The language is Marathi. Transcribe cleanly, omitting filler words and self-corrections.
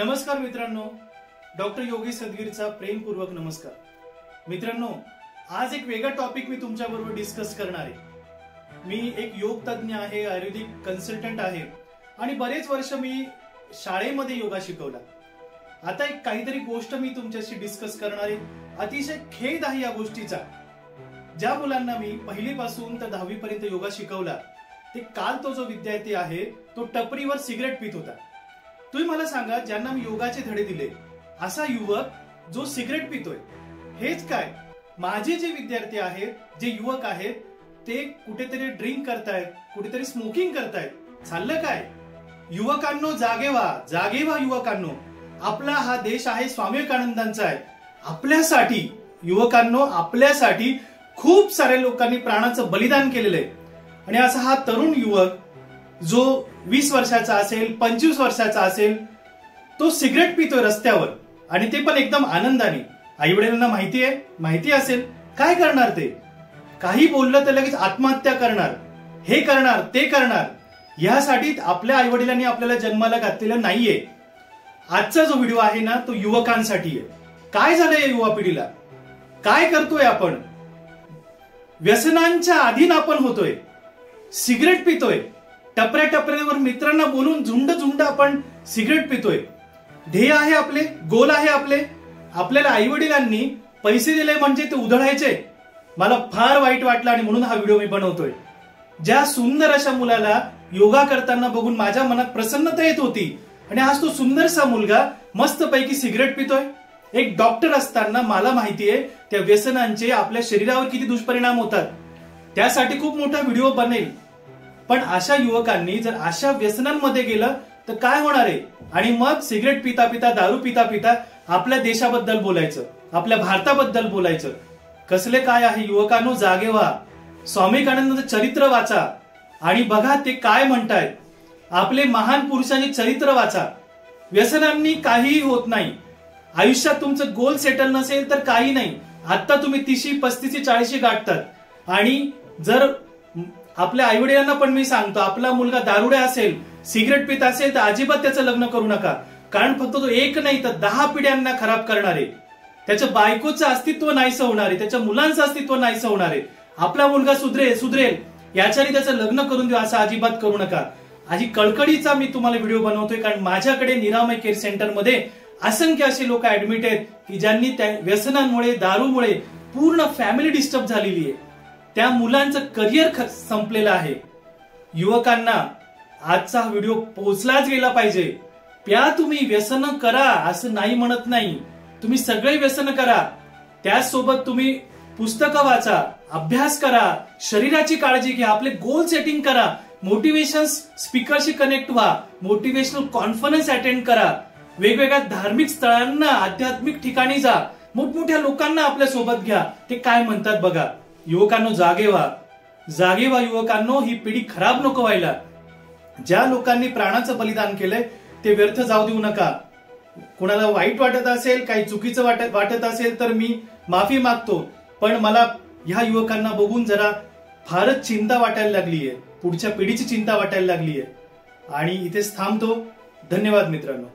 नमस्कार मित्रांनो, डॉक्टर योगेश सदगीरचा प्रेमपूर्वक नमस्कार. मित्रांनो, आज एक वेगळा टॉपिक मी तुमच्याबरोबर डिस्कस करणार आहे. मी एक योग तज्ञ आहे, आयुर्वेदिक कन्सल्टंट आहे आणि बरेच वर्ष मी शाळेमध्ये योगा शिकवला. आता एक काहीतरी गोष्ट मी तुमच्याशी डिस्कस करणार आहे. अतिशय खेद आहे या गोष्टीचा. ज्या मुलांना मी पहिलीपासून तर 10वी पर्यंत योगा शिकवला, ते काल तो जो विद्यार्थी आहे तो टपरीवर सिगरेट पित होता. तुम्ही मला सांगा, ज्यांना मी योगाचे धडे दिले असा युवक जो सिगरेट पितोय, हेच काय माझे जे विद्यार्थी आहेत, जे युवक आहेत, ते कुठेतरी ड्रिंक करतायत, कुठेतरी स्मोकिंग करतायत. चाललं काय? युवकांनो, जागे व्हा युवकांनो. आपला हा देश आहे स्वामी विवेकानंदांचा आहे. आपल्यासाठी युवकांनो, आपल्यासाठी खूप साऱ्या लोकांनी प्राणाचं बलिदान केलेलं आहे. आणि असा हा तरुण युवक जो 20 वर्षाचा असेल, 25 वर्षाचा असेल, तो सिगरेट पितोय रस्त्यावर, आणि ते पण एकदम आनंदाने. आई वडिलांना माहिती असेल, काय करणार ते? काही बोललं तर लगेच आत्महत्या करणार, हे करणार, ते करणार. यासाठी आपल्या आई वडिलांनी आपल्याला जन्माला घातलेलं नाहीये. आजचा जो व्हिडिओ आहे ना, तो युवकांसाठी आहे. काय झालंय युवा पिढीला? काय करतोय आपण? व्यसनांच्या अधीन आपण होतोय, सिगरेट पितोय, टपऱ्यावर मित्रांना बोलून झुंड आपण सिगरेट पितोय. ध्येय आहे आपले, गोल आहे आपले. आपल्याला आई वडिलांनी पैसे दिले म्हणजे ते उधळायचे. मला फार वाईट वाटलं आणि म्हणून हा व्हिडिओ मी बनवतोय. ज्या सुंदर अशा मुलाला योगा करताना बघून माझ्या मनात प्रसन्नता येत होती, आणि आज तो सुंदरसा मुलगा मस्तपैकी सिगरेट पितोय. एक डॉक्टर असताना मला माहितीये त्या व्यसनांचे आपल्या शरीरावर किती दुष्परिणाम होतात. त्यासाठी खूप मोठा व्हिडिओ बनेल. पण अशा युवकांनी जर अशा व्यसनांमध्ये गेलं तर काय होणार आहे? आणि मग सिगरेट पिता पिता, दारू पिता पिता आपल्या देशाबद्दल बोलायचं, आपल्या भारताबद्दल बोलायचं. कसले काय आहे? युवकांनो, जागे व्हा. स्वामी विवेकानंदांचं चरित्र वाचा आणि बघा ते काय म्हणतायत. आपले महान पुरुषांचे चरित्र वाचा. व्यसनांनी काहीही होत नाही. आयुष्यात तुमचं गोल सेटल नसेल तर काही नाही. आता तुम्ही 30, 35, 40 गाठतात. आणि जर आपल्या आई वडिलांना पण मी सांगतो, आपला मुलगा दारुड्या असेल, सिगरेट पित असेल तर अजिबात त्याचं लग्न करू नका. कारण फक्त तो एक नाही तर 10 पिढ्यांना खराब करणार आहे. त्याच्या बायकोचं अस्तित्व नाहीसं होणार आहे, त्याच्या मुलांचं अस्तित्व नाहीसं होणार आहे. आपला मुलगा सुधरेल याच्याने त्याचं लग्न करून देऊ, असं अजिबात करू नका. आधी कळकळीचा मी तुम्हाला व्हिडिओ बनवतोय, कारण माझ्याकडे निरामय केअर सेंटरमध्ये असंख्य असे लोक ऍडमिट आहेत की ज्यांनी त्या व्यसनांमुळे, दारूमुळे पूर्ण फॅमिली डिस्टर्ब झालेली आहे. त्या मुलांचं करिअर संपलेलं आहे. युवकांना आजचा व्हिडिओ पोहोचलाच गेला पाहिजे. प्या तुम्ही, व्यसन करा असं नाही म्हणत नाही. तुम्ही सगळे व्यसन करा. त्याचसोबत तुम्ही पुस्तकं वाचा, अभ्यास करा, शरीराची काळजी घ्या, आपले गोल सेटिंग करा, मोटिवेशन स्पीकरशी कनेक्ट व्हा, मोटिवेशनल कॉन्फरन्स अटेंड करा, वेगवेगळ्या धार्मिक स्थळांना, आध्यात्मिक ठिकाणी जा, मोठमोठ्या लोकांना आपल्या सोबत घ्या. ते काय म्हणतात बघा. युवकांनो, जागे व्हा युवकांनो. ही पिढी खराब नको व्हायला. ज्या लोकांनी प्राणाचं बलिदान केलंय ते व्यर्थ जाऊ देऊ नका. कोणाला वाईट वाटत असेल, काही चुकीचं वाटत असेल तर मी माफी मागतो. पण मला ह्या युवकांना बघून जरा फारच चिंता वाटायला लागलीये, पुढच्या पिढीची चिंता वाटायला लागलीये. आणि इथेच थांबतो. धन्यवाद मित्रांनो.